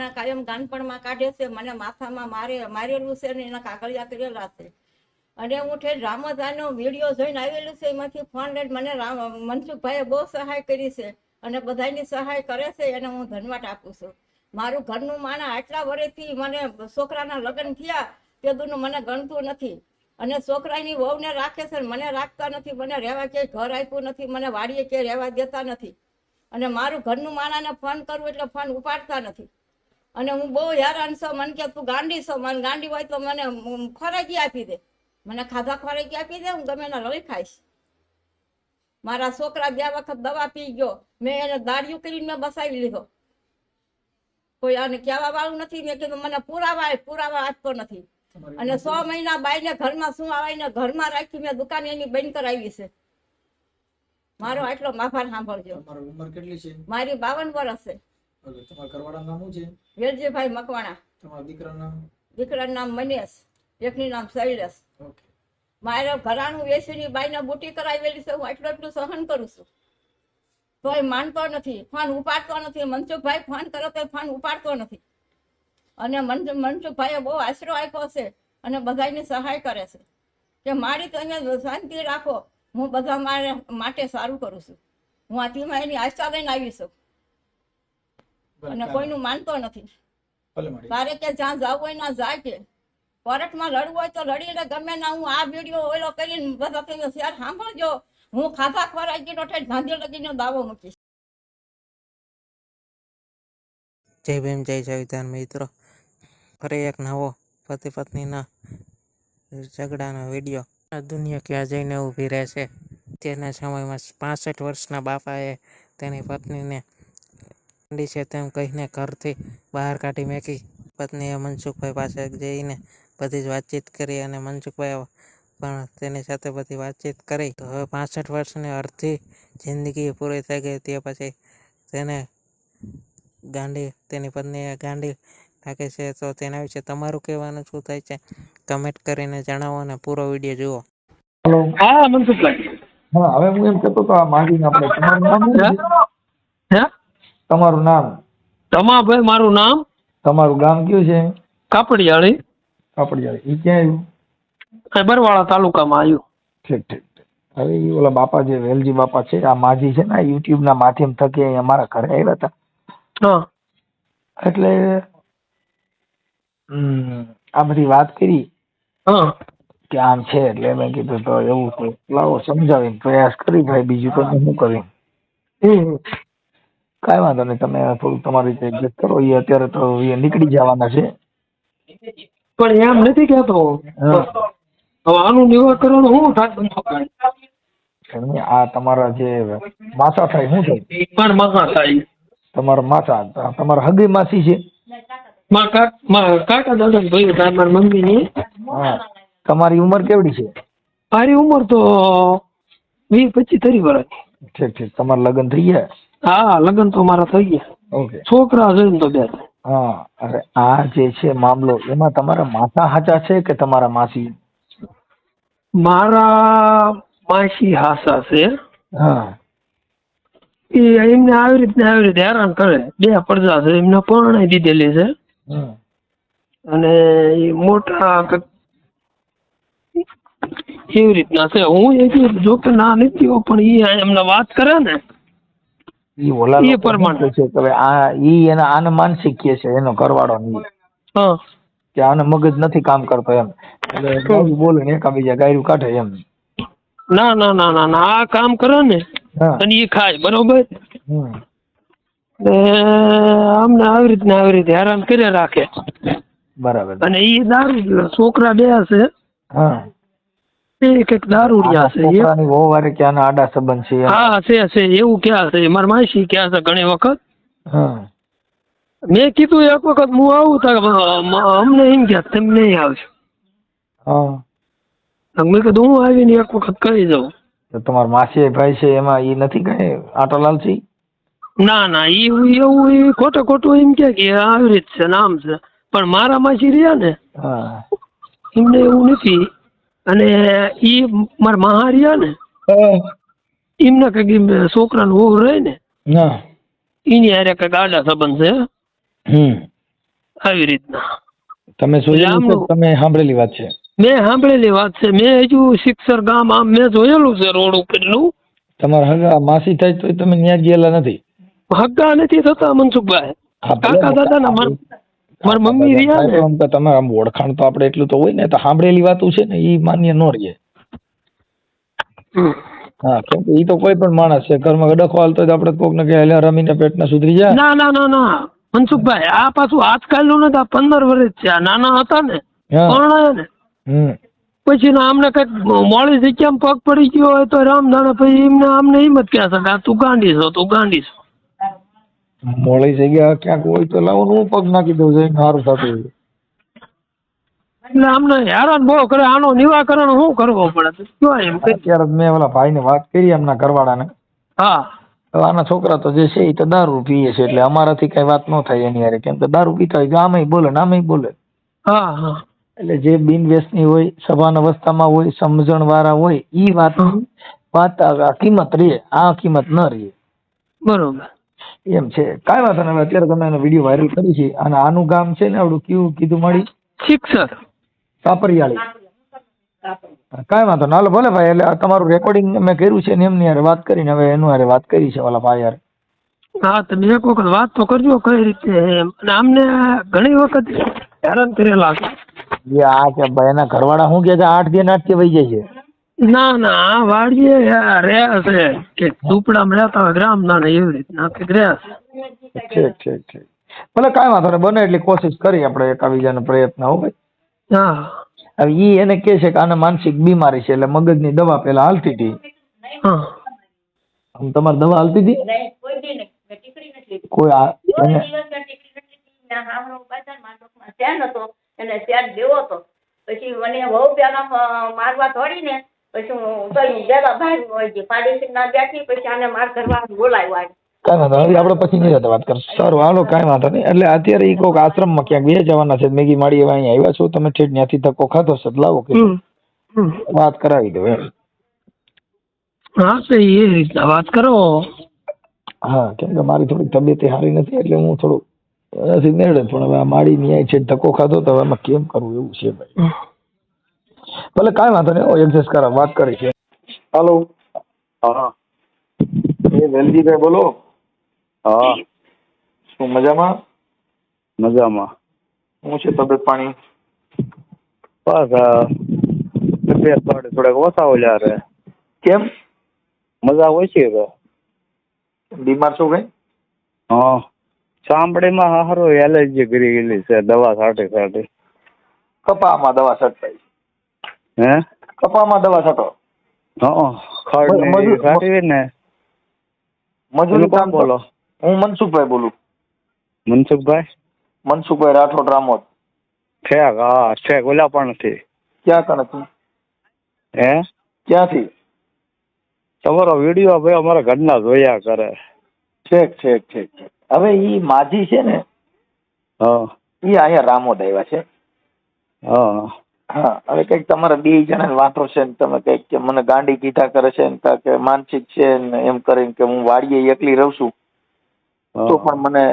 મારા કાયમ ગાનપણમાં કાઢે છે, મને માથામાં મારેલું છે ને એના કાગળિયા કરેલા છે. અને હું ઠેર રામોદાનો વિડીયો જોઈને આવેલું છે, એમાંથી ફોન લઈને મને મનસુખભાઈએ બહુ સહાય કરી છે અને બધાની સહાય કરે છે એને હું ધન્યવાદ આપું છું. મારું ઘરનું માણસ આટલા વર્ષથી મને છોકરાના લગ્ન થયા તેદુનું મને ગણતું નથી અને છોકરાની વહુને રાખે છે, મને રાખતા નથી, મને રહેવા ક્યાંય ઘર આપ્યું નથી, મને વાડીએ ક્યાંય રહેવા દેતા નથી. અને મારું ઘરનું માણાને ફોન કરવું એટલે ફોન ઉપાડતા નથી. અને હું બહુ હેરાન છું. મને કે તું ગાંડી છો, મને ગાંડી હોય તો મને ખોરાકી આપી દે, મને ખાધા ખોરાકી આપી દે, હું ગમે એના રળી ખાઈશ. મારા છોકરા 2 વખત દવા પી ગયો, મેં એને દાડિયું કરીને મેં બસાવી લીધો. કોઈ આને કહેવા વાળું નથી. મેં કીધું મને પુરાવા આપતો નથી. અને 6 મહિના બાઈને ઘરમાં શું આવીને ઘરમાં રાખી મેં દુકાન એની બંધ કરાવી છે. મારો આટલો આભાર સાંભળજો. તમારી ઉંમર કેટલી છે? મારી 52 વર્ષ છે. ઓકે, તમારા ઘરવાળાનું નામ શું છે? વેલજીભાઈ મકવાણા. તમારા દીકરાનું નામ? દીકરાનું નામ મનેશ, એકની નામ શૈલેષ. ઓકે. મારે ઘરાણું વેચીની બાઈને બુટી કરાવેલી છે. હું એટલું સહન કરું છું તોય માનતો નથી, ફોન ઉપાડતો નથી. મનસુખભાઈ ફોન કરો તો ફોન ઉપાડતો નથી. અને મનસુખભાઈએ બહુ આશરો આપ્યો છે અને બધાની સહાય કરે છે કે મારી તમે શાંતિ રાખો, હું બધા માટે સારું કરું છું. હું આથી એની આશા લઈને આવી છું અને કોઈનું માનતો નથી. તારે કે જ્યાં જવું હોય ના જાય, કે કોર્ટમાં લડવું હોય તો લડી લે, ગમે ના. હું આ વિડીયો ઓલો કરીને બધા તમે શેર સાંભળજો. હું ખાધા ખોરાકી નો ઠેઠ ગાંધીનગરનો દાવો મૂકીશ. જય ભીમ, જય સંવિધાન. મિત્રો, ફરી એક નવો પતિ પત્નીના ઝઘડાનો વિડીયો. આ દુનિયા ક્યાં જઈને ઊભી રહેશે. તેના સમયમાં 65 વર્ષના બાપાએ તેની પત્નીને છે તેમ કહીને ઘરથી બહાર કાઢી મેકી. પત્નીએ મનસુખભાઈ પાસે જઈને બધી જ વાતચીત કરી અને મનસુખભાઈ પણ તેની સાથે બધી વાતચીત કરી. તો હવે 65 વર્ષની અડધી જિંદગી પૂરી થઈ ગઈ. તે પછી તેની પત્નીએ ગાંડી લાગે છે. તો તેના વિશે તમારું કહેવાનું શું થાય છે કમેન્ટ કરીને જણાવો અને પૂરો વિડીયો જુઓ. હેલો. હા મનસુખભાઈ. હા, હવે હું એમ કહેતો તો આ માંગીને આપણે તમારું નામ શું છે? હે? તમારું નામ? તમાભાઈ મારું નામ. તમારું ગામ કયું છે? કાપડિયાળી. કાપડિયાળી. એ ક્યાં આવ્યું? બરવાળા તાલુકામાં આવ્યું. ઠીક ઠીક. હવે એ ઓલા બાપા જે વેલજી બાપા છે, આ માજી છે ને, યુટ્યુબ ના માધ્યમ થકી અહીં અમારા ઘરે આવ્યા હતા. હા. એટલે આ બધી વાત કરી હા. કે આમ છે. એટલે મેં કીધું તો એવું તો લાવો સમજાવીને પ્રયાસ કરી ભાઈ, બીજું તો શું કરી. કાંઈ વાંધો નહીં, તમે થોડું તમારી રીતે એડજસ્ટ કરો. એ અત્યારે તો એ નીકળી જવાના છે. પણ એમ નથી કહેતો. હા. હવે આનું નિવારણ શું થાય? આ તમારા જે માસા થાય શું થાય? પણ મહા થાય. તમારા માસા, તમારા હગી માસી છે? કાકા દાદા ભાઈ થાય મારી મમ્મી ની. હા. તમારી ઉંમર કેવડી છે? મારી ઉંમર તો 20-25-30 વર્ષ. ઠીક ઠીક. તમારા લગ્ન થઈ ગયા? હા, લગ્ન તો મારા થઈ ગયા. ઓકે. છોકરા જોઈને તો 2. હા. અરે આ જે છે મામલો, એમાં તમારા માસા હાચા છે કે તમારા માસી? મારા માસી હાસા છે. હા. એ એમને આવી રીતે હેરાન કરે. 2 પડદા છે, એમને પરણાઈ દીધેલી છે. અને એ મોટા એવી રીતના છે. હું એ જો કે ના નથી, પણ એ એમને વાત કરે ને એ પ્રમાણે છે કે એના આને માનસિક કે છે એનો કરવાડો નહીં. હા. કે આને મગજ નથી કામ કરતો એમ. એટલે બોલે ને એકાબીજા ગાયરું કાઢે એમ. ના ના ના ના ના, આ કામ કરે ને અને એ ખાય બરોબર. અમને આવી રીતે હેરાન કરી રાખે. બરાબર. અને એ દારૂ છોકરા 2 છે. હા. એક દારૂડિયા છે. છોકરાની બહુ વારે ક્યાં આડા સંબંધ છે? હા છે એવું ક્યાં છે. મારા માસી ક્યાં છે ઘણી વખત. હા. મેં કીધું એક વખત હું આવું તો અમને એમ કે તમે નહીં આવશો. હા. મેં કીધું હું આવીને એક વખત કહી જાઉં. તો તમારા માસી ભાઈ છે એમાં એ નથી કઈ આટોલાલ છે? ના ના, એવું ખોટું એમ કે આવી રીત છે નામ છે. પણ મારા માસી રહ્યા ને એમને એવું નથી. અને ઈ મારા મહા રહ્યા ને એમને કઈક છોકરાનું વહુ રહે ને એની હારે કઈક આડા સંબંધ છે. આવી રીતના. તમે જોયેલું છે? આમનું- તમે સાંભળેલી વાત છે? મેં સાંભળેલી વાત છે. મેં હજુ શિક્ષર ગામ આમ મેં જોયેલું છે રોડ ઉપરનું. તમારા હગા માસી થાય તો તમે ન્યા ગયેલા નથી? હગ્ગા નથી થતા મનસુખભાઈ. હા, ભલે કાકા દાદા ના મારા મમ્મી રહ્યા ને. આમ તો તમે આમ ઓળખાણ તો આપણે એટલું તો હોય ને, તો સાંભળેલી વાતો છે ને એ માન્ય ન રહીએ. હમ. હા, કેમ કે ઈ તો કોઈ પણ માણસ છે, ઘરમાં ડખો હાલતો હોય તો આપણે કોક ને કહે રમીને પેટના સુધરી જાય. ના ના ના ના મનસુખભાઈ, આ પાછું આજકાલનું નથી. આ 15 વર્ષ છે. આ નાના હતા ને હા. પરણાયા ને પછી આમને કઈક મોડી જગ્યામાં પગ પડી ગયો હોય તો રામદાણા પછી એમને આમને હિંમત ક્યાં શકે, તું ગાંડી છો, તું ગાંડી છો. મોળી જગ્યા ક્યાંક હોય તો લાવો હું પગ નાખી દઉં છું, સારું થતું હોય. એટલે આમને હેરાન બહુ કરે. આનો નિવાકરણ શું કરવો પડે કયો એમ કે. અત્યારે મેં ઓલા ભાઈને વાત કરી એમના ઘરવાળાને. હા હવે આના છોકરા તો જે છે એ તો દારૂ પીએ છે, એટલે અમારાથી કઈ વાત ન થાય એની હારે, કેમ કે દારૂ પીતા હોય તો આમેય બોલે ને આમેય બોલે. હા હા એટલે જે બિન વ્યસની હોય, સભાન અવસ્થામાં હોય, સમજણ વાળા હોય, ઈ વાત આ કિંમત રહે, આ કિંમત ન રહે. બરોબર. એમ છે. કાંઈ વાંધો નહીં. અત્યારે તમે એનો વિડીયો વાયરલ કરી છે અને આનું ગામ છે ને આવડું કયું કીધું મળી? શિક્ષર. સાપરિયાળી. કાંઈ વાંધો ના, હાલો ભલે ભાઈ. એટલે આ તમારું રેકોર્ડિંગ મેં કર્યું છે ને એમની હારે વાત કરીને હવે એનું હારે વાત કરી છે ઓલા ભાઈ હારે. હા તમે એક વખત વાત તો કરજો કઈ રીતે એમ. અને આમને ઘણી વખત હેરાન કરેલા છે. એ આ કે ભાઈ એના ઘરવાળા શું કે છે 8 દિન 8 વહી જાય છે? ના ના આ વાડીએ રહ્યા છે કે ઝૂંપડામાં રહેતા હોય ગ્રામદાન એવી રીતના કે રહ્યા છે. ઠીક ઠીક ઠીક. ભલે કાંઈ વાંધો નહીં, બને એટલી કોશિશ કરી આપણે એકાબીજાનો પ્રયત્ન. હો ભાઈ. હા હવે ઈ એને કહે છે કે આને માનસિક બીમારી છે એટલે મગજની દવા પેલા હાલતી હતી. હા આમ તમારે દવા હાલતી હતી? કોઈ દી નહીં. મેં ટીકડી નથી લીધી. કોઈ કોઈ એને દિવસ મેં ટીકડી નથી લીધી. મેં હામણો બજારમાં ચોકમાં ધ્યાન હતો એને ત્યાં દેવો હતો. પછી મને બહુ પેલા મારવા દોડીને પછી હું પેલા ભાઈ પાડોશી ના બેઠી પછી આને માર કરવા બોલાવ્યો. કાંઈ વાંધો નહીં, આપણે પછી નહીં વાત કરશું. સારું હાલો, કાંઈ વાંધો નહીં. એટલે અત્યારે ઈ કોઈક આશ્રમમાં ક્યાંક બે જવાના છે, મેગી માડી હવે અહીંયા આવ્યા છો તમે, ઠેઠ ત્યાંથી ધક્કો ખાધો છે, લાવો કે વાત કરાવી દો એમ. હા તો એ રીતના વાત કરો. હા, કેમ કે મારી થોડીક તબિયત સારી નથી એટલે હું થોડું નથી મેળે, પણ હવે આ માડી ન્યાય છે ધક્કો ખાધો તો હવે આમાં કેમ કરવું એવું છે ભાઈ. ભલે કાંઈ વાંધો નહીં, એડજસ્ટ કરા વાત કરી છે. હાલો. હા એ વેલજીભાઈ બોલો. હા શું મજામાં? મજામાં. શું છે તબિયત પાણી? બસ તબિયત થોડાક ઓછા ઓલ્યા રે. કેમ? મજા ઓછી રે. બીમાર છો કઈ? હા ચામડીમાં હારું એલર્જી કરી ગયેલી છે દવા છાંટી. કપામાં દવા છટકાઈ? હે કપામાં દવા છટો? હા ખડ છાંટી ને. મજૂરી કોણ કામ બોલો? હું મનસુખભાઈ બોલું. મનસુખભાઈ રાઠોડ રામોદ. ઠેક હા ઠેક ઓલા પણ નથી. ક્યાં કણ? હે ક્યાંથી? તમારો વિડીયો ભાઈ અમારા ઘરના જોયા કરે. ઠીક. હવે ઈ માજી છે ને, હા ઈ અહીંયા રામોદ આવ્યા છે. હા હા, હવે કઈક તમારા 2 જણા વાતો છે ને તમે કઈક કે મને ગાંડી કીધા કરે છે ને કે માનસિક છે ને એમ કરીને કે હું વાડીએ એકલી રહું છું તો પણ મને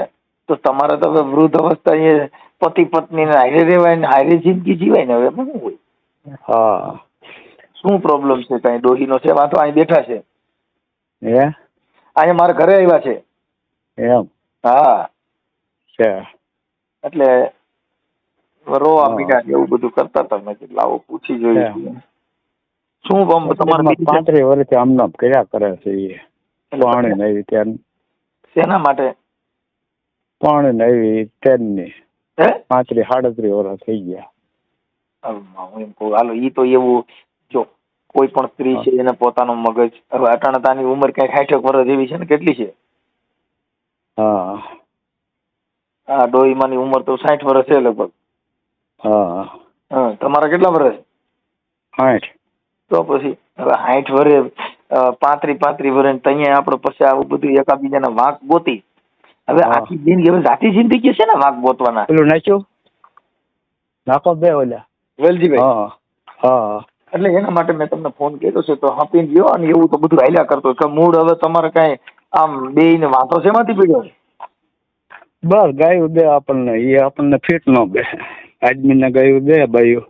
તો તમારે તો હવે વૃદ્ધ અવસ્થા એ પતિ પત્ની ને હારે રહેવાય ને હારે જિંદગી જીવાય ને, હવે એમાં શું હોય? હા શું પ્રોબ્લેમ છે? કઈ ડોહીનો છે વાતો? અહીં બેઠા છે, હે અહીંયા મારા ઘરે આવ્યા છે. એમ હા, છે. એટલે રોવા મીડા એવું બધું કરતા હતા. મેં કીધું લાવો પૂછી જોયું. શું તમારે 35 વર્ષથી આમ કર્યા કરે છે એ. પાણી નવી ત્યાં શેના માટે પાણી નવી ટ્રેનની હે? 35-38 વર્ષ થઈ ગયા. હું એમ કહું હાલો, ઈ તો એવું જો કોઈ પણ સ્ત્રી છે એને પોતાનો મગજ, હવે અટાણતાની ઉંમર કઈ 60 વર્ષ જેવી છે ને, કેટલી છે? હા હા, ડોહીમાની ઉંમર તો 60 વર્ષ છે લગભગ. હા તમારા કેટલા વર્ષ? 60. તો પછી હવે 60 વર્ષ 35 વર્ષ તૈયાર આપણે પછી આવું બધું એકાબીજાના વાંક ગોતી. હવે આખી જિંદગી, હવે જાતિ જિંદગી છે ને વાંક ગોતવાના. પેલું નાખ્યું નાખો બે ઓલા વેલજીભાઈ. હા હા એટલે એના માટે મેં તમને ફોન કર્યો છે તો હપીને ગયો અને એવું તો બધું હાલ્યા કરતો કે મૂળ હવે તમારે કઈ આમ બે ને વાંધો શેમાંથી પડ્યો? બસ ગાયું દે આપણને, એ આપણને ફિટ ન બે. આદમીને ગાયું દે બાયું.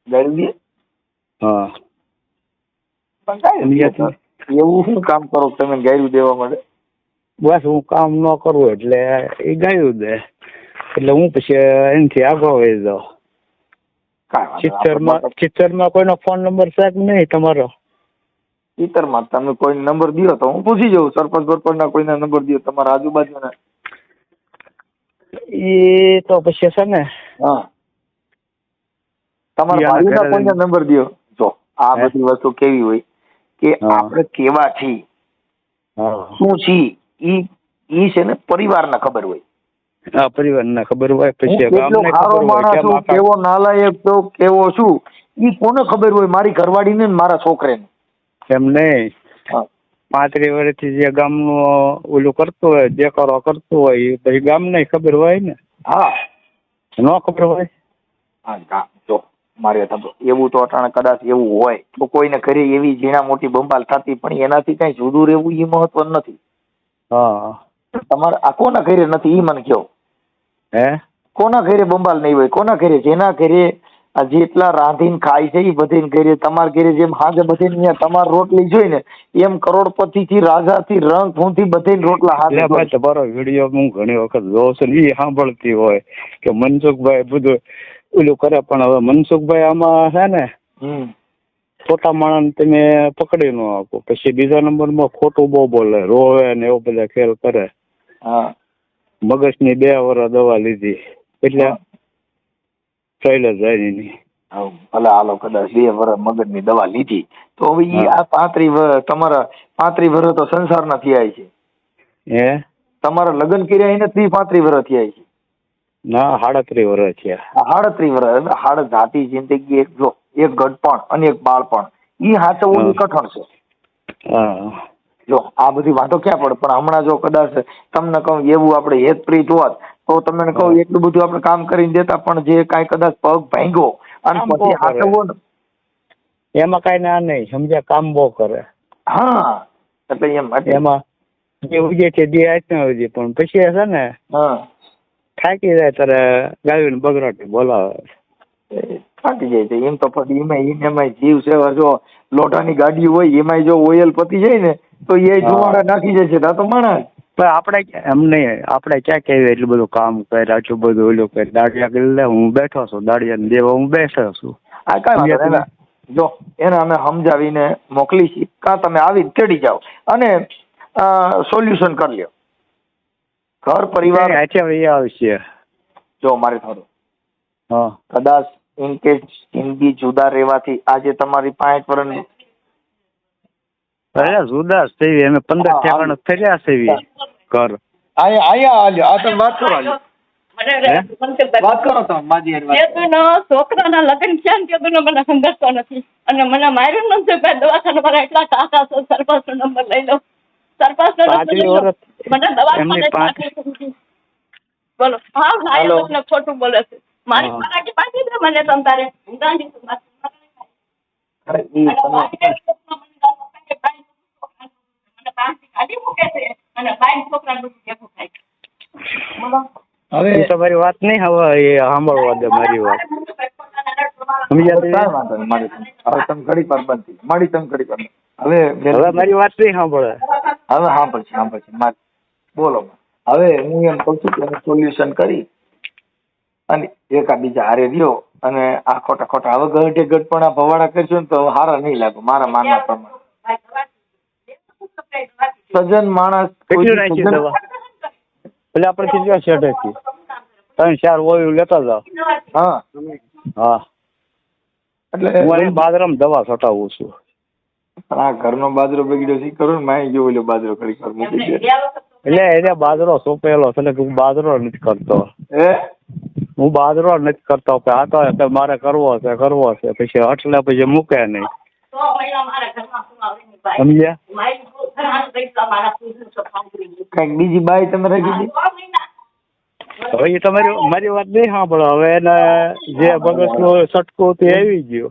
ગાડી દે હા પણ કાંઈ એવું શું કામ કરો તમે ગાયું દેવા માટે? બસ હું કામ ન કરું એટલે એ ગાયું દે, એટલે હું પછી એનાથી આગળ વહી જાઉં. ચિત્તરમાં કોઈનો ફોન નંબર છે કે નહીં તમારો? ચિત્તરમાં તમે કોઈ નંબર દો તો હું પૂછી જાઉં. સરપંચ બરપંચના કોઈના નંબર દો તમારા આજુબાજુના. એ તો પછી છે ને, હા તમારા ભાઈના કોઈના નંબર દો. જો આ બધી વસ્તુ કેવી હોય કે આપણે કેવાથી શું છી ઈ છે ને પરિવારને ખબર હોય. હા પરિવારને ખબર હોય. પછી કેટલો સારો માણસ છું, કેવો નાલાયક છો, કેવો છું, ઈ કોને ખબર હોય? મારી ઘરવાળીને ને મારા છોકરાને. એમ નહીં, 35 વર્ષથી જે ગામનું ઓલું કરતું હોય, દેખાડો કરતું હોય, પછી ગામને ખબર હોય ને. હા ન ખબર હોય. હા જો મારે એવું તો અટાણે કદાચ એવું હોય તો કોઈને ઘરે એવી ઝીણા મોટી બંબાલ થતી, પણ એનાથી કઈ જુદું રહેવું એ મહત્વ નથી. હા તમારે આ કોના ઘરે નથી ઈ મને કહો. હે કોના ઘરે બંબાલ નહીં હોય? કોના ઘરે? જેના ઘરે જેટલા રાંધીને ખાય છે એ બધીને ઘરે, તમારા ઘરે જેમ હાજે બધીને તમાર રોટલી જોઈ ને એમ કરોડપતિ થી રાજા થી રંગ ફૂંથી બધીને રોટલા હાજર. તમારો વિડીયો હું ઘણી વખત જોઉં છું, એ સાંભળતી હોય કે મનસુખભાઈ બધું ઓલું કરે, પણ હવે મનસુખભાઈ આમાં છે ને ખોટા માણસ તમે પકડી ન આપો. પછી બીજા નંબરમાં ખોટું બહુ બોલે, રોવે ને એવું બધા ખેલ કરે. હા મગજની 2 વર્ષ દવા લીધી એટલે ચાલ્યા જાય નહીં. ભલે હાલો કદાચ 2 વર્ષ મગજની દવા લીધી તો હવે આ 35 વર્ષ તમારા 35 વર્ષ તો સંસારના થયા છે. હે તમારા લગ્ન કર્યા એને 35 વર્ષ થયા છે. ના 37 વર્ષ થયા. 37 વર્ષ. હાડ જાતિ જિંદગી એક જો એક ગઢપણ અને એક બાળપણ ઈ હાચવવું કઠણ છે. હા જો આ બધી વાતો ક્યાં પડે? પણ હમણાં જો કદાચ તમને કહું એવું આપણે હેતપ્રીત હોત તો તમને કહું એટલું બધું આપણે કામ કરીને દેતા, પણ જે કાંઈ કદાચ પગ ભાંગ્યો અને પછી હાચવવો ને એમાં કઈ ના નહીં સમજ્યા, કામ બહુ કરે. હા એટલે એમાં જે ઉજે છે બે આચના ઉજે, પણ પછી છે ને થાકી જાય ત્યારે ગાયું બગડાટી બોલાવે. થાકી જાય છે એમ તો પછી એમાં જીવ છે. જો લોટાની ગાડી હોય એમાં જો ઓઇલ પતી જાય ને તો એ ધુમાડા નાખી જાય છે. તો માણસ પણ આપણે એમ નહીં, આપણે ક્યાં કહેવાય એટલું બધું કામ કરે, આટલું બધું ઓલું કરે. દાડિયા કરી લે, હું બેઠો છું, દાડિયા દેવા હું બેઠો છું. આ કઈ વાત જો એને અમે સમજાવીને મોકલી છીએ, કાં તમે આવી તેડી જાઓ અને સોલ્યુશન કરી લ્યો. ઘર પરિવાર આવશે. જો મારે થોડું હા કદાચ ઇન કેસ જિંદગી જુદા રહેવાથી આજે તમારી 5 વર્ષ અરે જુદા થઈ અમે 15 ઠેકાણા ફર્યા છે ઘર. આ તમે વાત કરો. વાત કરો તમે માજી છોકરાના લગ્ન થયા ને તે મને સંઘર્ષતો નથી અને મને માર્યું નથી. દવાખાના મારા એટલા ટાકા છે. સરપંચ નો નંબર લઈ લો, સરપંચ નો નંબર લઈ લો. મને દવાખાને બોલો. હા ભાઈ ખોટું બોલે છે. મારી મરાઠી પાછી છે મને તમ તારે હવે તમારી વાત નહીં, હવે એ સાંભળવા દે મારી વાત. હવે મારી વાત નહીં સાંભળે. હવે સાંભળશે. બોલો. હવે હું એમ કઉ છું કે એનું સોલ્યુશન કરી અને એકા બીજા હારે રહ્યો અને આ ખોટા હવે ગઢે ગઢ પણ આ ભવાડા કરશો ને તો હારા નહીં લાગે મારા માનવા પ્રમાણે. સજ્જન માણસ કેટલું રાખી દવા એટલે આપણે કેટલા સેટ હતી 3-4 ઓયુ લેતા જાવ. હા એટલે હું બાજરામાં દવા છટાવું છું. આ ઘરનો બાજરો બગડ્યો છે કરું ને માય જો ઓલો બાજરો કરી કર મૂકી દે. એટલે એને બાજરો સોંપેલો છે એટલે હું બાજરો નથી કરતો. હું બાજરો નથી કરતો. આ તો મારે કરવો છે પછી એટલે પછી મૂકે નહીં. સમજ્યા? કઈક બીજી બાઈ તમે રાખી દી. હવે એ તમારી મારી વાત નહીં સાંભળો. હવે એને જે બગસનો સટકો તે આવી ગયો.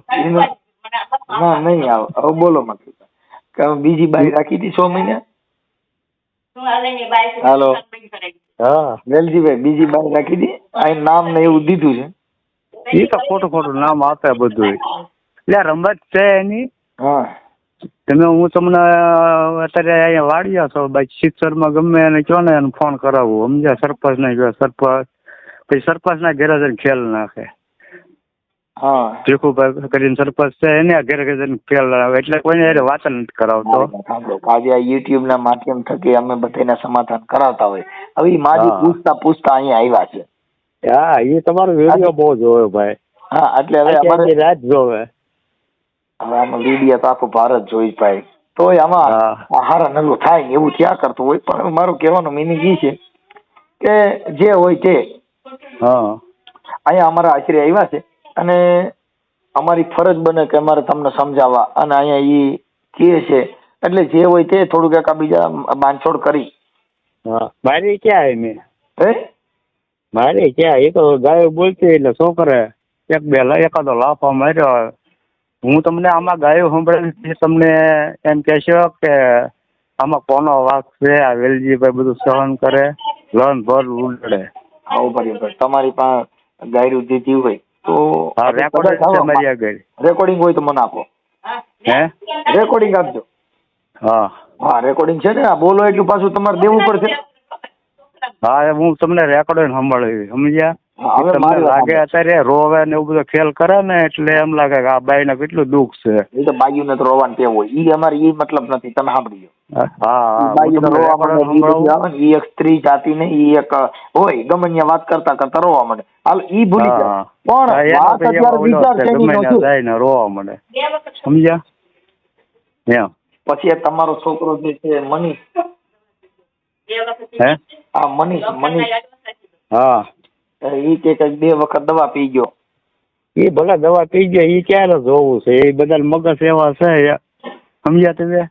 ના નહીં આવે. હવે બોલો મત બીજી બાઈ રાખી હતી 6 મહિના. હાલો હા વેલજીભાઈ બીજી બાઈ રાખી દી આ નામ ને એવું દીધું છે. એ તો ખોટું નામ આપે બધું. એટલે રમત છે એની. હા તમે હું તમને અત્યારે અહીંયા વાડિયા છો બાકી શિક્ષરમાં ગમે એને કહો ને એને ફોન કરાવું સમજ્યા. સરપંચ ને કહો સરપંચ પછી સરપંચ ના ઘેરે જઈને ખેલ નાખે. હા ભીખુભાઈ કરીને સરપંચ છે એને ઘેરે જઈને ખેલ નાખે એટલે કોઈને એને વાત નથી કરાવતો. સાંભળો આજે આ યુટ્યુબ ના માધ્યમ થકી અમે બધાના સમાધાન કરાવતા હોય. હવે માજી હા. પૂછતા અહીંયા આવ્યા છે. હા એ તમારો વિડીયો બહુ જોયો ભાઈ. હા એટલે હવે આખી અમારે રાત જોવે. હવે આમાં વિડીયો તો આખું ભારત જોઈ ભાઈ. તોય આમાં હા હારા નલ્લો થાય ને એવું થયા કરતું હોય. પણ મારું કહેવાનો મિનિંગ એ છે કે જે હોય તે હા અહીંયા અમારા આશરે આવ્યા છે અને અમારી ફરજ બને કે અમારે તમને સમજાવવા અને અહીંયા ઈ કહે છે એટલે જે હોય તે થોડુંક એકાબીજા બાંધછોડ કરી. હા મારી ક્યાં એને હે મારે ક્યાં એ તો ગાયો બોલતી એટલે શું કરે એકાદો લાફા માર્યો. હું તમને આમાં ગાયો સંભળાવી તમને એમ કહેશો કે આમાં કોનો વાક છે. આ વેલજીભાઈ બધું સહન કરે લન ભર ઉડે. આવું બરાબર તમારી પાસે ગાયરું દીધી હોય તો હા રેકોર્ડ છે મારી આગળ. રેકોર્ડિંગ હોય તો મને આપો. હે રેકોર્ડિંગ આપજો. હા હા રેકોર્ડિંગ છે ને. આ બોલો એટલું પાછું તમારે દેવું પડશે. હા હું તમને રેકોર્ડ સંભાળવી સમજ્યા. હા, હવે તમને મારી વાત લાગે અત્યારે રોવે ને એવું બધું ખેલ કરે ને એટલે એમ લાગે કે આ બાઈ ને કેટલું દુઃખ છે. એ તો બાયુને તો રોવાનું ટેવ હોય. ઈ અમારે ઈ મતલબ નથી. તમે સાંભળી લો. હા હું બાયુને તમને રોવા રેકોર્ડ માંડે ઈ બધું સંભળાવું. આવે ને ઈ એક સ્ત્રી જાતિ ને ઈ એક હોય ગમે ત્યાં વાત કરતા કરતા રોવા માંડે. હાલ ઈ ભૂલી જાય હા. પણ હા, એનો વાત તો અત્યારે એવો ઓલો વિચાર છે, છે ગમે ઈ નો ત્યાં શું. જાય ને રોવા મળે સમજ્યા. એમ પછી એ તમારો છોકરો જે છે મનીષ હે આ મનીષ હા ઈ કે કઈક 2 વખત દવા પી ગયો. એ ભલે દવા પી ગયા એ ક્યારે જોવું છે. એ બધા મગજ એવા છે સમજ્યા તમે.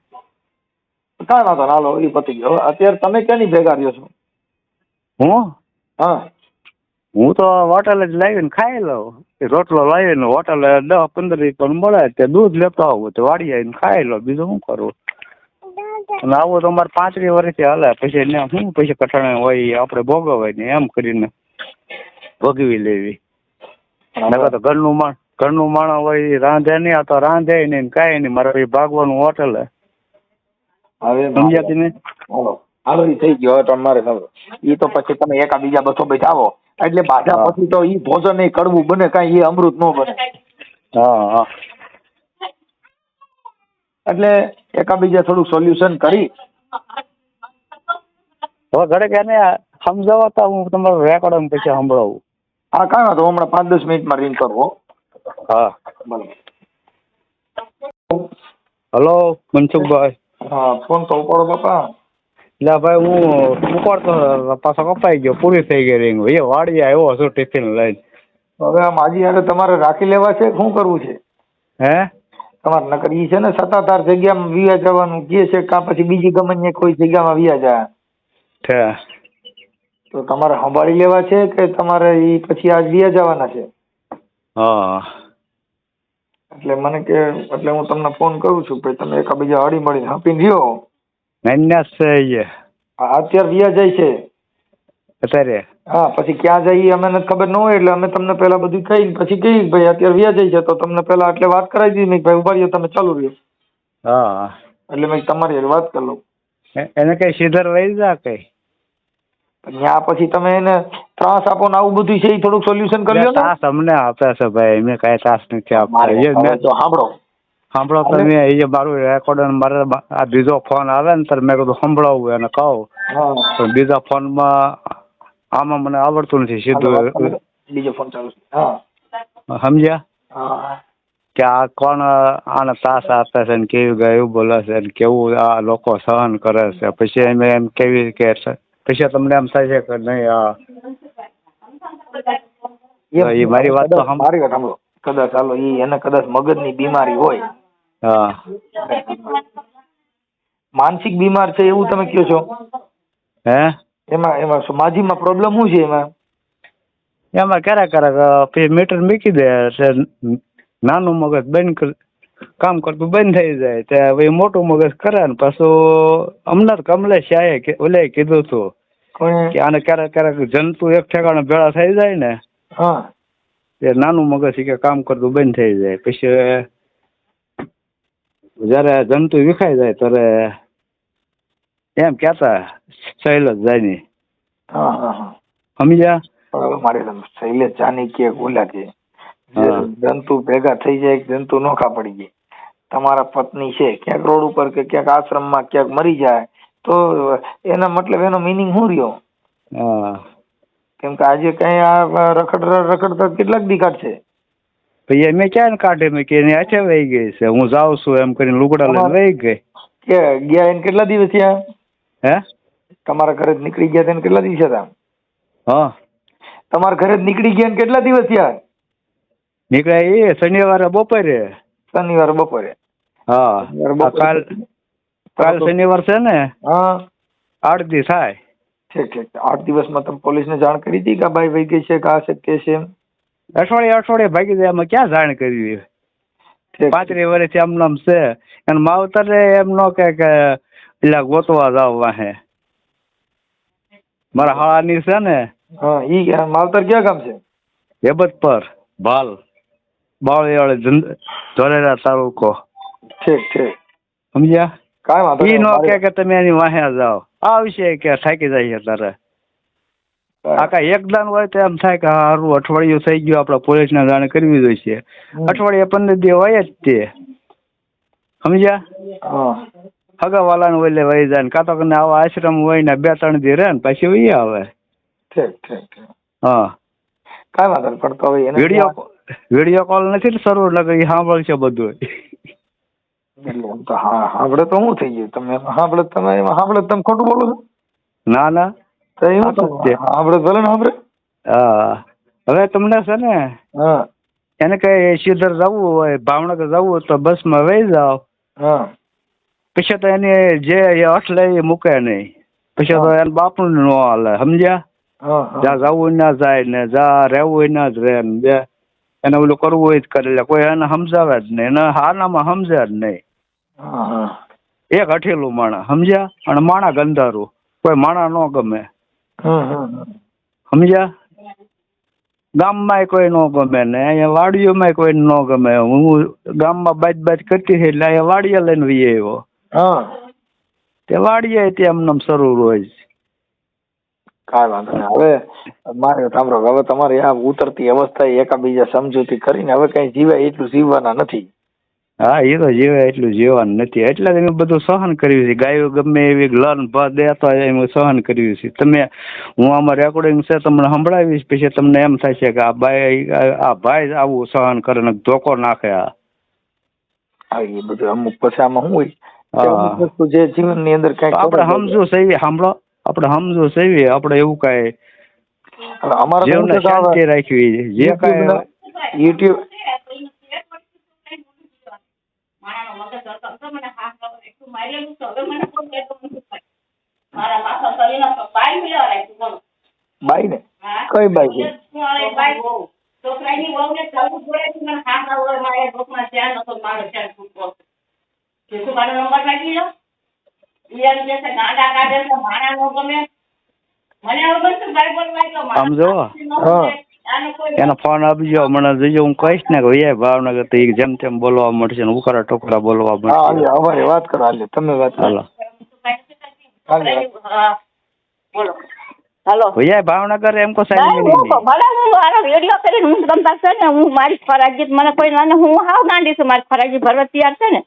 કાંઈ વાંધો ના હાલો ઈ પતી ગયો. હવે અત્યારે તમે ક્યાંની ભેગા રહ્યો છો? હું હા હું તો હોટલ જ લાવીને ખાઈ લઉં. રોટલો લાવીને હોટલ 10-15 રૂપિયા મળે તે દૂધ લેતો આવું તો વાડી આવીને ખાઈ લો. બીજું શું કરું. અને આવું તો અમારે 35 વર્ષથી હાલે. પછી ને શું પછી કઠણ હોય આપણે ભોગવાય ને એમ કરીને ભોગવી લેવી. નકર તો ઘરનું માણસ હોય રાંધે નહીં. આ તો રાંધે નહીં કાંઈ નહીં. મારે ભાગવાનું હોટલ હવે સમજ્યા તમે. હાલો ઈ થઈ ગયો. હવે તમારે ખબર ઈ તો પછી તમે એકાબીજા બસો બેઠાવો એટલે બાધા હા. પછી તો ઈ ભોજન એ કડવું બને કાંઈ ઈ અમૃત ન બને. હા હા એટલે એકાબીજા થોડું સોલ્યુશન કરી હવે ઘડીક એને સમજાવતા હું તમારું રેકોર્ડ પછી સંભળાવું. હા કાંઈ વાંધો હમણાં 5-10 મિનિટમાં રિંગ કરવો. હા બરાબર. હલો મનસુખભાઈ. હા ફોન તો ઉપાડો બાપા. એટલે ભાઈ હું ઉપાડતો પાછો કપાઈ ગયો. પૂરી થઈ ગઈ રીંગ. એ વાડી આવ્યો છું ટિફિન લઈને. હવે આ માજી હારે તમારે રાખી લેવા છે શું કરવું છે? હે તમારે નકર ઈ છે ને સત્તાધાર જગ્યામાં વિયા જવાનું કહે છે કાં પછી બીજી ગમે ત્યાં કોઈ જગ્યામાં વિયા જાય છે. તો તમારે સંભાળી લેવા છે કે તમારે ઈ પછી આજ વિયા જવાના છે? હા એટલે મને કે એટલે હું તમને ફોન કરું છું ભાઈ તમે એકાબીજા હળી મળીને હપીને રહ્યો. નાન્યા છે એ અત્યારે વિયા જાય છે. અત્યારે હા પછી ક્યાં જઈએ અમે નથી ખબર ન હોય એટલે અમે તમને પેલા બધું કહીને પછી કહીએ ભાઈ અત્યારે વ્યા જાય છે તો તમને પેલા એટલે વાત કરાવી દીધી મેં ભાઈ ઉભા રહ્યો તમે ચાલુ રહ્યો. હા એટલે મેં તમારી હારે વાત કરી લઉં. એને કઈ સીધર લઈ જા કઈ ત્યાં પછી તમે એને ત્રાસ આપો ને આવું બધું છે એ થોડુંક સોલ્યુશન કરી લો ને. તાસ અમને આપે છે ભાઈ. મેં કઈ તાસ નથી આપતા. હવે તો સાંભળો સાંભળો તમે એ મારું રેકોર્ડ મારે આ બીજો ફોન આવે ને ત્યારે મેં કીધું સંભળાવું એને કહું. હા પણ બીજા ફોનમાં આમાં મને આવડતું નથી સીધું. બીજો ફોન ચાલુ છે. હા સમજ્યા હા કે આ કોણ આને તાસ આપે છે ને કેવી ગાયું બોલે છે ને કેવું આ લોકો સહન કરે છે. પછી એમ એમ કેવી કે પછી તમને એમ થાય છે કે નહીં આ એ મારી વાત તો મારી વાત સાંભળો. કદાચ ચાલો એને કદાચ મગજની બીમારી હોય. હા માનસિક બીમાર છે એવું તમે કહો છો? હે એમાં માજીમાં પ્રોબ્લેમ શું છે એમાં? એમાં ક્યારેક મીટર મૂકી દે એટલે નાનું મગજ બંધ કામ કરતું બંધ થઈ જાય ત્યાં મોટું મગજ કરે ને પાછું અમને કમલેશ શાહે ઓલે કીધું હતું કોણે? કે આને ક્યારેક ક્યારેક જંતુ એક ઠેકાણે ભેળા થઈ જાય ને હા એ નાનું મગજ કે કામ કરતું બંધ થઈ જાય. પછી જયારે જંતુ વિખાઈ જાય ત્યારે એમ કેતા શૈલેષ જાની. હા હા હા સમજ્યા? પણ હવે મારે શૈલેષ જાની કે ઓલા કે જે જંતુ ભેગા થઈ જાય, જંતુ નોખા પડી જાય. તમારા પત્ની છે ક્યાંક રોડ ઉપર કે ક્યાંક આશ્રમમાં ક્યાંક મરી જાય તો એના મતલબ એનો મિનિંગ શું રહ્યો? હા કેમ કે આજે કઈ આ રખડતા કેટલાક દી કાઢશે. પછી મેં ક્યાં કાઢે મેં કે એની હાથે વહી ગઈ છે, હું જાઉં છું એમ કરીને લુગડા લઈને વહી ગઈ. કે ગયા એને કેટલા દિવસ થયા? હે તમારા ઘરે જ નીકળી ગયા તેને કેટલા દિવસ થયા? હા તમારા ઘરે જ નીકળી ગયા ને કેટલા દિવસ થયા? નીકળ્યા એ શનિવારે બપોરે. શનિવારે બપોરે. હા કાલ શનિવાર છે ને? હા 8 દી થાય. ઠીક ઠીક. 8 દિવસમાં તમે પોલીસને જાણ કરી હતી કે ભાઈ વહી ગઈ છે કે આ છે કે છે? અઠવાડિયે ભાગી જાય એમાં ક્યાં જાણ કરવી? 35 વર્ષથી આમ નામ છે અને માવતરે એમ નો કે પેલા ગોતવા જાવ વાહે. મારા હાળાની છે ને. હા ઈ માવતર ક્યાં ગામ છે? હેબત પર ભાલ બાવળીવાળે ધોલેરા તાલુકો. ઠીક ઠીક સમજ્યા? કાંઈ વાંધો ઈ નો નહીં. કે તમે એની વાહે જાઓ. આવશે કે થાકી જાય છે તારે. આ કાંઈ એકદાન હોય તો એમ થાય કે સારું અઠવાડિયું થઈ ગયું આપણે પોલીસને જાણ કરવી જોઈશે. અઠવાડિયે 15 દી હોય જ તે. સમજ્યા? હા હગાવાલાને ઓલે વહી જાય ને કાં તો આવા આશ્રમ હોય ને 2-3 દી રહે ને પછી વહી આવે. ઠીક ઠીક. હા કાંઈ વાંધો નહીં. પણ તો હવે એને વિડીયો કોલ નથી ને શરૂ લગે એ સાંભળશે બધું. એટલે એમ તો હા સાંભળે તો શું થઈ ગયું? તમે સાંભળે તમે ખોટું બોલો છો? ના તો એવું સાંભળે ભલે ને સાંભળે. હા હવે તમને છે ને હા એને કઈ સીધર જવું હોય ભાવનગર જવું હોય તો બસમાં વહી જાઓ. હા પછી તો એને જે અઠ લઈ મૂકે નહીં. પછી તો એને બાપનું ન હાલે. સમજ્યા? જ્યાં જવું ના જાય ને જ્યાં રહેવું ના જ રહે ને એને ઓલું કરવું હોય જ કરે. કોઈ એને સમજાવે જ નહીં. એને હાનામાં સમજે જ નહીં. એક અઠેલું માણા. સમજ્યા? અને માણા ગંધારું. કોઈ માણા ન ગમે. સમજ્યા? ગામમાં કોઈ ન ગમે ને અહીંયા વાડીઓમાં કોઈ ન ગમે. હું ગામમાં બાજ કરતી હતી એટલે અહીંયા વાડીએ લઈને વી આવ્યો. તે વાડીએ ત્યાં એમને શરૂ રોજ. કાંઈ વાંધો નહીં. હવે મારે સાંભળો, હવે તમારી આ ઉતરતી અવસ્થા એકાબીજા સમજૂતી કરીને હવે કઈ જીવાય એટલું જીવવાના નથી. હા એ તો જીવાય એટલું જીવવાનું નથી. એટલે મેં બધું સહન કર્યું છે. ગાયો ગમે એવી લર્ન દેતા એમ સહન કર્યું છે. તમે હું આમાં રેકોર્ડિંગ છે તમને સંભળાવીશ પછી તમને એમ થશે કે આ ભાઈ આવું સહન કરે ને ધોકો નાખે. એ બધું અમુક પછી આમાં શું હોય અમુક વસ્તુ જે જીવનની અંદર કઈ આપણે સમજવું સેવી સાંભળો આપણે સમજવું સેવી આપણે એવું કઈ જીવને શાંતિ રાખવી જે કઈ યુટ્યુબ બાઈ ને કઈ બાઈ છે? છોકરાની વહુને ચાલુ જોડે મને ખાતા હોય મારે ડોકમાં ધ્યાન નતો મારો ધ્યાન છૂટતો કે તું મારો નંબર નાખી લો ઈ એમ કે છે ગાંડા કાઢે છે માણા નો ગમે મને હવે બધું ગાય બોલવા સમજો એનો ફોન આપજો મને જોજો હું કહીશ ને કે ભાવનગર તો જેમ તેમ બોલવા મળશે ને ઉકારા ટોકરા બોલવા મળશે. અમારે વાત કરો હાલે તમે વાત કરો. બોલો હાલો ભૈયા ભાવનગર એમ કો સાહેબ ભલે હું આનો વિડિયો કરીને હું તમતા છે ને હું મારી ફરાજી મને કોઈ નાને હું હાવ ગાંડી છું મારી ફરાજી ભરવા તૈયાર છે ને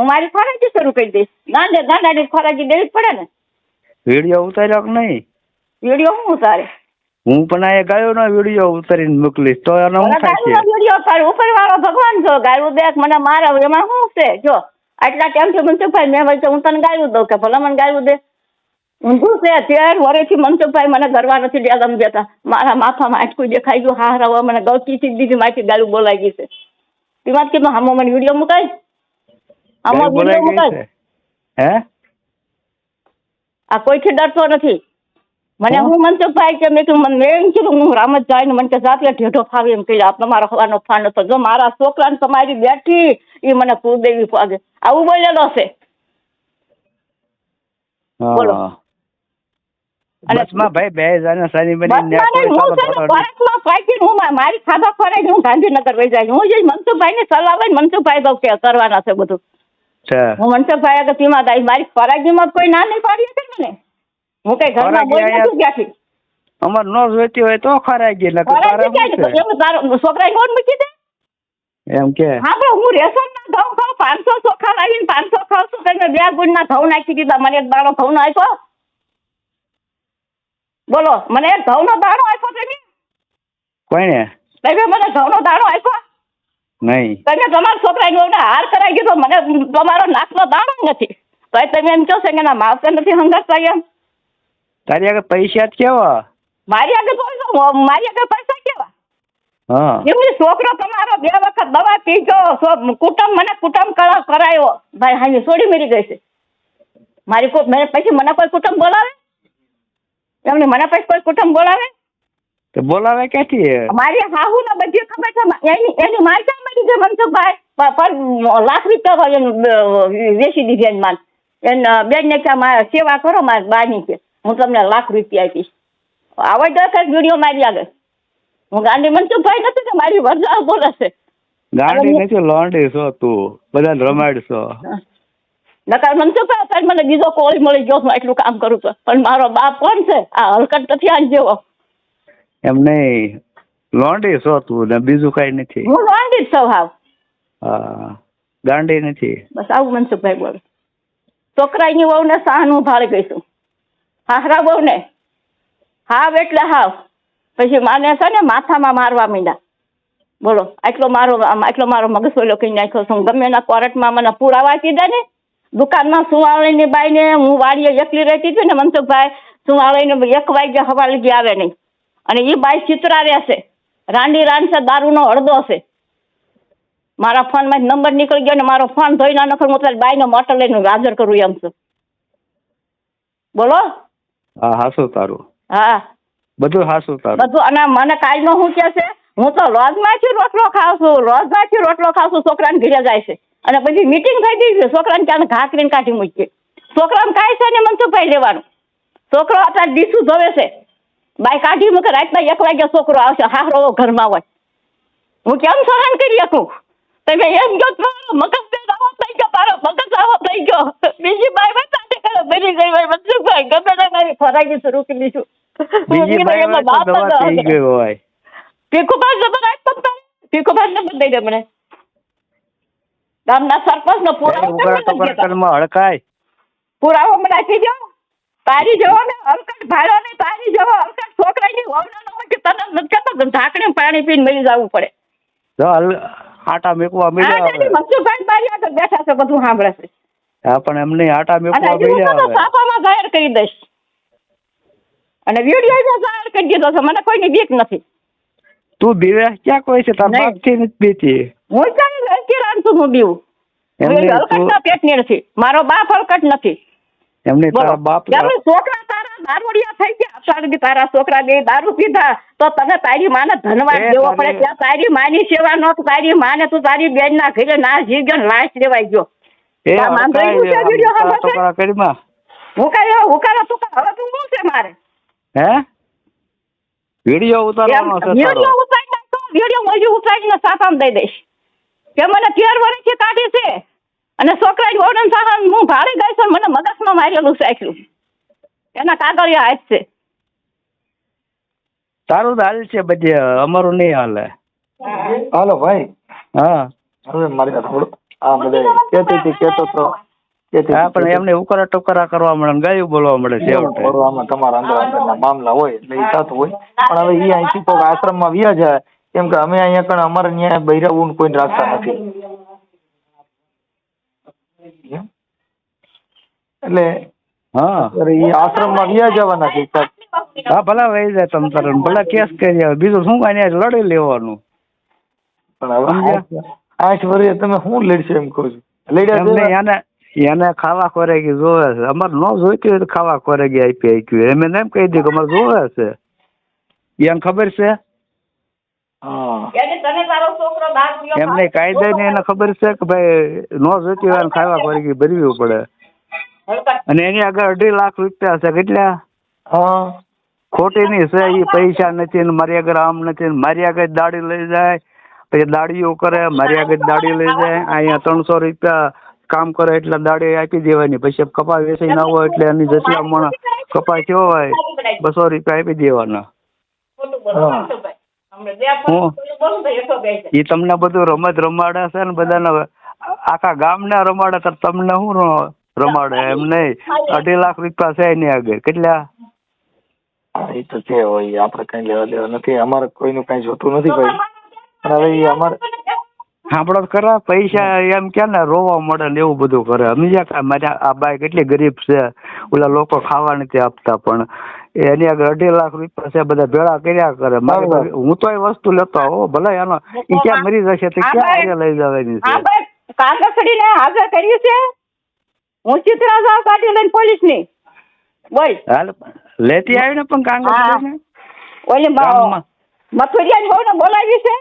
મારી ફરાજી શરૂ કરી દઈશ. ગાંડાની ફરાજી દેવી પડે ને. વિડિયો ઉતાર્યો કે નહીં? વિડિયો હું ઉતારે? હું પણ આ ગાયો નો વિડિયો ઉતારીને મોકલીશ તો એનો હું થાય વિડિયો પર ઉપર વાળો ભગવાન છો ગાયું દેખ મને મારે એમાં શું છે જો આટલા ટાઈમથી મનસુખભાઈ મેં વચ્ચે હું તને ગાયું દઉં કે ભલા મને ગાયું દે ઊંધું છે. 13 વર્ષથી મનસુખભાઈ મને ઘરવા નથી દેતા દેતા મારા માથામાં આટકું દેખાઈ ગયું હા રવા મને ગૌતી થી દીધી માથી ગાયું બોલાઈ ગઈ છે. તેમાં કે હામો મને વિડિયો મુકાય આમાં વિડિયો મુકાય હે આ કોઈથી ડરતો નથી. મને હું મનસુખભાઈ કે મેં મેં કીધું હું રામ જ જાય ને મને કે જાતે ઢેઢો ફાવે એમ કહી તમારો હવાનો ફાન હતો જો મારા છોકરાને તમારી બેઠી એ મને કુળદેવી પાગે આવું બોલેલો છે. બોલો અને બસમાં ભાઈ બે જણા સાની બની બસમાં નહીં, હું છે ને પરતમાં પાકીને હું મારી ખાધા ખોરાઈ હું ગાંધીનગર વહી જાય. હું જે મનસુખભાઈને સલાહ આવે ને મનસુખભાઈ તો કે કરવાના છે બધું. છે હું મનસુખભાઈ આગળ સીમા દાઈ મારી ફરાગીમાં કોઈ ના નહીં પાડી શકે મને. હું કઈ ઘરમાં બોલી નથી ક્યાંથી. અમાર નો જોઈતી હોય તો ખરાઈ ગઈ એટલે ફરાગી ક્યાં છે? એમ તારો છોકરાએ નોટ મૂકી દે. એમ કે હા પણ હું રેશનના ઘઉં ખાઉં 500 ચોખા લાવીને 500 ખાઉં છું કે મેં 2 ગુણના ઘઉં નાખી દીધા. મને એક દાણો ઘઉંનો આપ્યો? બોલો, મને એક ઘઉંનો દાણો આપ્યો તમે? કોઈને તમે મને ઘઉંનો દાણો આપ્યો? નહીં. તમે તમારા છોકરાને હાર કરાવી દીધો, મને તમારો નાકનો દાણો નથી. તો તમે એમ કહો છો કે ના માવતર નથી હંગારતા એમ? તારી આગળ પૈસા જ કેવા? મારી આગળ બોલશો, મારી આગળ પૈસા કેવા? હા એમની છોકરો તમારો 2 વખત દવા પી ગયો, મને કુટુંબ કરાયો. ભાઈ હાજી છોડી મરી ગઈ છે મારી. પછી મને કોઈ કુટુંબ બોલાવે? એમને મને પછી કોઈ કુટુંબ બોલાવે? તો બોલાવે ક્યાંથી? મારી હાહુ ને બધી ખબર છે. એની માર ક્યાં મરી ગઈ મનસુખભાઈ? પર લાખ રૂપિયા વેચી દીધી એની માન. એને બેન ને ક્યાં સેવા કરો મારી બાની કે હું તમને લાખ રૂપિયા આપીશ. આવડ દરકાર વિડીયો મારી આગળ. હું ગાંધી મનસુખભાઈ નથી કે મારી વરજાળ બોલે છે. ગાંડી નથી, લોંડી છો તું, બધાને રમાડશો. નકર મનસુખભાઈ અત્યારે મને બીજો કોળી મળી ગયો, હું એટલું કામ કરું છું. પણ મારો બાપ કોણ છે? આ હલકટ નથી આજ જેવો. એમ નહીં, લોંડી છો તું ને બીજું કઈ નથી. હું લોંડી જ છું હાવ. હા ગાંડી નથી. બસ આવું મનસુખભાઈ બોલે. છોકરાની વહુને સહાનું ભાળી ગઈ છું. હાહરા વહુને હાવ એટલે હાવ. પછી માને છે ને માથામાં મારવા માંડ્યા. બોલો, આટલો મારો મગજોલો કરી નાખ્યો છું. ગમે એના કોર્ટમાં મને પુરાવા કીધા ને. દુકાનમાં સુવાળીની બાઈને હું વાડીએ એકલી રહેતી હતી ને મનસુખભાઈ, સુવાળીને 1 વાગ્યા હવા લગી આવે નહીં. અને એ બાઈ ચિત્રા રહેશે, રાંડી રાંધશે, દારૂનો હળદો છે. મારા ફોનમાં નંબર નીકળી ગયો ને મારો ફોન ધોઈ ના નખર હું તારી બાઈને મોટર લઈને હાજર કરું એમ છું. બોલો. હા હાસું તારું. હા બધું હાસું તારું. બધું. અને મને કાઈ નો શું કે છે? હું તો રોજમાંથી રોટલો ખાઉં છું. છોકરાને ઘરે જાય છે અને બધી મીટિંગ થઈ ગઈ છે. છોકરાને ક્યાં ઘા કરીને કાઢી મૂકીએ. છોકરાને કાંઈ છે ને મનસુખભાઈ લેવાનું. છોકરો અત્યારે ડીસું ધોવે છે, બાઈ કાઢી મૂકે. રાતના 1 વાગ્યા છોકરો આવશે, હારો ઘરમાં હોય. હું કેમ સહન કરી શકું? તમે એમ કહો તારો મગજ આવો થઈ ગયો, તારો મગજ આવો થઈ ગયો. બીજી બાઈ બતાડે કરે બની ગઈ હોય મનસુખભાઈ. ગમે ના મારી ફરાગી શરૂ કરી દીધું. બીજી બાઈ દવા થઈ ગઈ હોય. ભીખુભાઈ જબર આપ તમ તારે ભીખુભાઈ ને બતાવી દે મને. ગામના સરપંચ નો પુરાવો હડકાય. પુરાવો મને આપી દો. તારી જવો ને હલકટ ભાડો ને તારી જવો હલકટ છોકરાની વહુના નો કે તને નથી કહેતો ઢાંકણે પાણી પીને મરી જવું પડે. આટા મેકવા મળ્યા આવે. મનસુખભાઈ બારી આગળ બેઠા છે, બધું સાંભળે છે. હા પણ એમને આટા મેકવા મળ્યા આવે. છાપામાં જાહેર કરી દઈશ અને વિડીયો જાહેર કરી દીધો છે. મને કોઈની બીક નથી. તું બીવે ક્યાં કોઈ છે? તાર બાપ થી નથી બીતી. હું ક્યાં હલકી રાંધું હું બીવું? હલકટના પેટની નથી. મારો બાપ હલકટ નથી. એમને તારા બાપ છોકરા તારા દારૂડિયા થઈ ગયા. અત્યારે તારા છોકરા 2 દારૂ પીધા તો તને તારી માને ધન્યવાદ દેવો પડે. ત્યાં તારી માની સેવા નો તારી માને તું તારી બેન ના ઘરે ના જીવ ગયો લાશ લેવાઈ ગયો. હું છે મારે વિડીયો ઉતારવાનો છે. વિડીયો ઉતારીને સાફામાં દઈ દઈશ કે મને 13 વર્ષથી કાઢી છે અને છોકરાની વહુને સાહા હું ભાળી ગઈ છું. મને મગજમાં મારેલું છે એટલું. એના કાગળિયા હાથ છે. તારું તો હાલ છે બધે, અમારું નહીં હાલે. હાલો ભાઈ. હા હવે મારી થોડું આ બધા કેતો તો હા પણ એમને ઉકરા ટુકરા કરવા મળે, ગાયું બોલવા મળે છે. આમાં તમારા અંદરના મામલા હોય એટલે એ થતું હોય. પણ હવે એ અહીંથી કોઈ આશ્રમમાં વ્યા જાય કેમ કે અમે અહીંયા કણ અમારે ન્યાય બૈરાવું કોઈ રાખતા નથી. એટલે હા એ આશ્રમમાં વ્યા જવાના છે. હા ભલા વહી જાય તમ તારે, ભલા કેસ કરી આવે. બીજું શું કઈ લડી લેવાનું. પણ હવે 8 વર્ષે તમે શું લડશો એમ કહું છું? લડ્યા એને ખાવા ખોરાકી જોવે છે. અમારે ન જોઈતી હોય તો ખાવા ખોરાકી આપી એમ એમ કહી દે કે અમારે જોવે છે. એને ખબર છે એમને કાયદા ને એને ખબર છે કે ભાઈ ન જોઈતી હોય ખાવા ખોરાકી ભરવી પડે. અને એની આગળ 2.5 લાખ રૂપિયા છે. કેટલા? હા ખોટી ની છે એ પૈસા નથી ને મારી આગળ આમ નથી ને મારી આગળ દાડી લઈ જાય પછી દાડીઓ કરે મારી આગળ દાડી લઈ જાય અહીંયા 300 રૂપિયા કામ કરે એટલે દાડી આપી દેવાની પછી કપા વેચી ના હોય એટલે એની જેટલા મણ કપા થયો હોય 200 રૂપિયા આપી દેવાના. એ તમને બધું રમત રમાડે છે ને બધાને આખા ગામને રમાડે તો તમને શું રમાડે એમ નહીં. 2.5 લાખ રૂપિયા છે એની આગળ કેટલા એ તો છે હોય આપણે કઈ લેવા દેવા નથી અમારે કોઈનું કઈ જોતું નથી ભાઈ. પણ હવે એ અમારે સાંભળો ખરા પૈસા એમ કે ને રોવા મળે ને એવું બધું કરે. સમજ્યા મારે આ બાઈ કેટલી ગરીબ છે ઓલા લોકો ખાવા નથી આપતા પણ એની આગળ 2.5 લાખ રૂપિયા છે બધા ભેળા કર્યા કરે. હું તો એ વસ્તુ લેતો હો ભલે એનો એ ક્યાં મરી જશે તો ક્યાં લઈ જવાની છે. કાગળને હાજર કર્યું છે હું ચિત્રા જાવ કાઢી લઈને પોલીસ ની બોલ હાલ લેતી આવી ને પણ કાંગળ ઓલી મથુરિયા બહુ ને બોલાવી છે.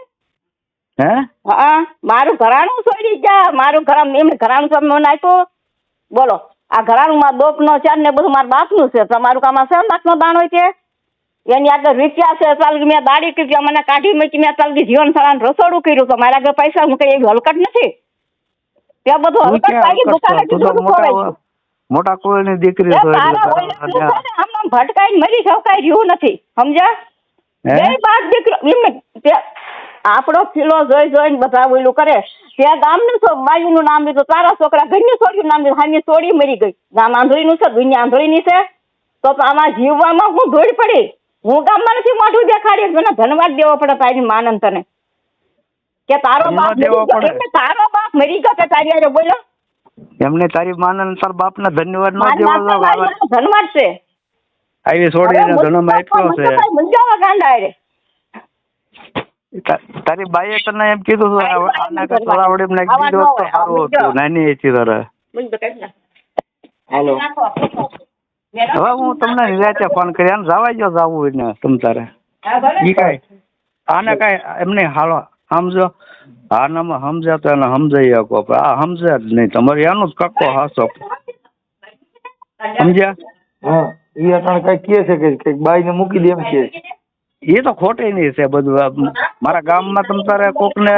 હે હા મારું ઘરાણું છોડી ગયા મારું એમને ઘરાણું તમે મને આપ્યું બોલો આ ઘરાણું માં દોપ નો ચાર ને બધું મારા બાપ નું છે તમારું કામ છે નાક નો દાણો છે એની આગળ રૂપિયા છે ચાલ મેં દાડી કરી મને કાઢી મૂકી મેં ચાલ જીવન સારા રસોડું કર્યું તો મારા આગળ પૈસા હું કઈ એવી હલકટ નથી ત્યાં બધું હલકટ લાગી દુકાને મોટા કોઈની દીકરી ભટકાઈ મરી સવકાઈ રહ્યું નથી સમજ્યા બે બાપ દીકરો એમને આપણો ફીલો જોઈને બધા ઓલું કરે ત્યાં ગામનું બાયુનું નામ લીધું તારા છોકરા ઘરની છોડીનું નામ લીધું હામી છોડી મરી ગઈ ગામ આંધળીનું છે દુનિયા આંધળીની છે તો આમાં જીવવામાં હું ધોઈ પડી હું ગામમાં નથી મોઢું દેખાડી મને ધન્યવાદ દેવો પડે તારી માનંદ તને કે તારો બાપ મરી ગયો કે તારી યારે બોલો એમને તારી માનંદ તાર બાપ ને ધન્યવાદ ન દેવો ધન્યવાદ છે આવી છોડીને ધનમ આપ્યો છે મુંજાવા ગાંડા રે તારી બાઈએ તને એમ કીધું આને કચરાવડી ને કીધું તો સારું હતું નાની હતી તારે. હાલો હવે હું તમને નિરાતે ફોન કરી આને જવા જો જવું ને તમ તારે ઈ કાંઈ આને કાંઈ એમને હાલો સમજો આનામાં સમજ્યા તો એને સમજાઈ શકો આ સમજે જ નહીં તમારે એનું જ કક્કો હાસો સમજ્યા. હા એ અટાણે કઈ કહે છે કે બાઈ ને મૂકી દે એમ કે એ તો ખોટી નહીં છે બધું. મારા ગામમાં તમ તારે કોક ને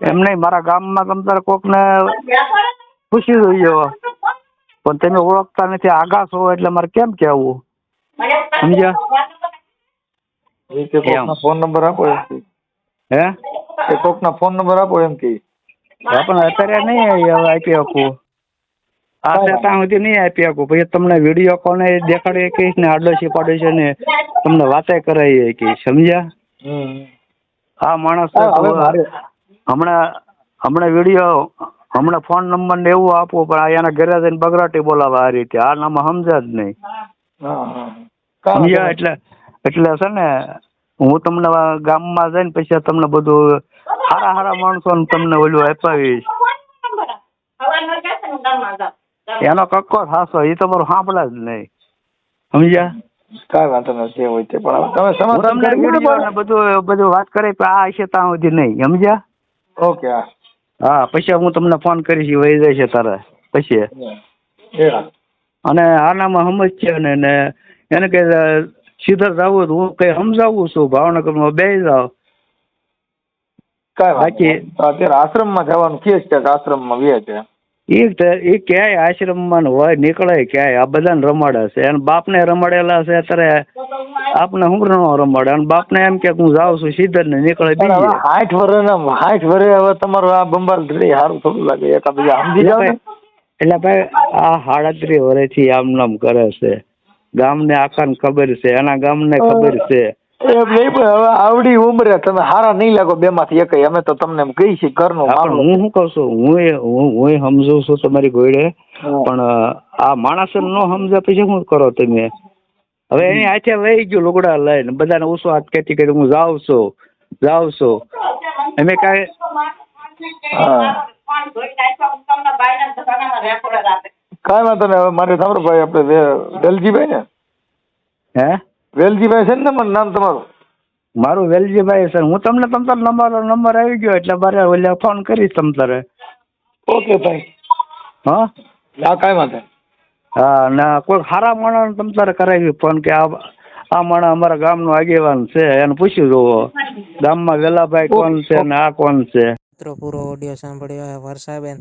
એમ નહીં મારા ગામમાં તમ તારે કોક ને પૂછી જોઈએ પણ તમે ઓળખતા નથી આગા છો એટલે મારે કેમ કેવું સમજ્યા. ફોન નંબર આપો એમ હે કોક ના ફોન નંબર આપો એમ કે પણ અત્યારે નહીં હવે આપી શકું આ ત્યાં સુધી નહીં આપી શકું પછી તમને વિડીયો કોને દેખાડી કહીશ ને આડોશી પાડોશી ને તમને વાતે કરાવી કહીશ સમજ્યા. આ માણસ હમણાં વિડીયો હમણાં ફોન નંબર ને એવું આપવું પણ આ એના ઘરે જઈને બગડાટી બોલાવે આ રીતે આ નામ સમજ્યા જ નહીં સમજ્યા. એટલે છે ને હું તમને ગામમાં જઈને પછી તમને બધું સારા માણસો તમને ઓલું અપાવીશ એનો કક્કો થાશો એ તમારું સાંભળે જ નહીં સમજ્યા. કાંઈ વાંધો નથી હોય તે પણ તમે સમાધાન બધું વાત કરી આ હશે ત્યાં સુધી નહીં સમજ્યા. ઓકે હા પછી હું તમને ફોન કરીશ વહી જાય છે તારે પછી અને આનામાં સમજ છે ને એને કે સીધા જવું હું કઈ સમજાવું છું ભાવનગરમાં બેસી જાવ બાકી અત્યારે આશ્રમમાં જવાનું કે છે આશ્રમમાં વે છે એ ક્યાંય આશ્રમમાં હોય નીકળે ક્યાંય આ બધાને રમાડે છે અને બાપને રમાડેલા છે અત્યારે આપને હું ન રમાડે અને બાપને એમ કે હું જાઉં છું સીધા ને નીકળે 60 વર્ષ હવે તમારું આ બંબાલ સારું થોડું લાગે એકાબીજા સમજી જાવ ને. એટલે ભાઈ આ 37 વર્ષથી આમ નામ કરે છે ગામને આખાને ખબર છે એના ગામને ખબર છે એમ નહીં પણ હવે આવડી ઉંમરે તમે હારા નહીં લાગો બે માંથી એક અમે તો તમને એમ કહી છીએ ઘરનો મામલો. હું શું કહું છું હું સમજુ છું તમારી ઘોડે પણ આ માણસ નો સમજે પછી શું કરો તમે. હવે એની હાથે વહી ગયું લુગડા લઈને બધાને ઓછો હાથ ખેતી કરી હું જાઉં છું અમે કાંઈ કાંઈ વાંધો નહીં હવે મારે સાંભળો ભાઈ આપણે વેલજીભાઈ ને હે વેલજીભાઈ છે ને નામ તમારું મારું વેલજીભાઈ સર હું તમને તમારો નંબર આવી ગયો એટલે મારે ઓલા ફોન કરીશ તમ તારે. ઓકે ભાઈ હા કાંઈ વાંધો હા ના કોઈ સારા માણસ તમ તારે કરાવી ફોન કે આ માણસ અમારા ગામનો આગેવાન છે એને પૂછ્યું જોવો ગામમાં વેલાભાઈ કોણ છે ને આ કોણ છે. મિત્રો પૂરો ઓડિયો સાંભળ્યો. વર્ષાબેન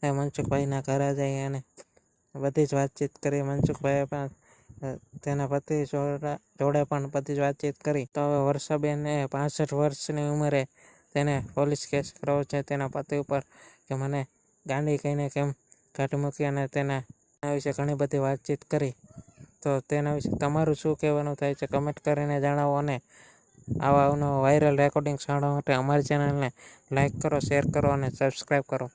એ મનસુખભાઈના ઘરે જઈ અને બધી જ વાતચીત કરી. મનસુખભાઈએ પણ તેના પતિ જોડે પણ બધી જ વાતચીત કરી. તો હવે વર્ષાબેન એ 65 વર્ષની ઉંમરે તેને પોલીસ કેસ કરવો છે તેના પતિ ઉપર કે મને ગાંડી કહીને કેમ કાઢી મૂકી, અને તેના વિશે ઘણી બધી વાતચીત કરી. તો તેના વિશે તમારું શું કહેવાનું થાય છે કમેન્ટ કરીને જણાવો, અને આવા વાયરલ રેકોર્ડિંગ સાંભળવા માટે અમારી ચેનલને લાઈક કરો, શેર કરો અને સબસ્ક્રાઈબ કરો.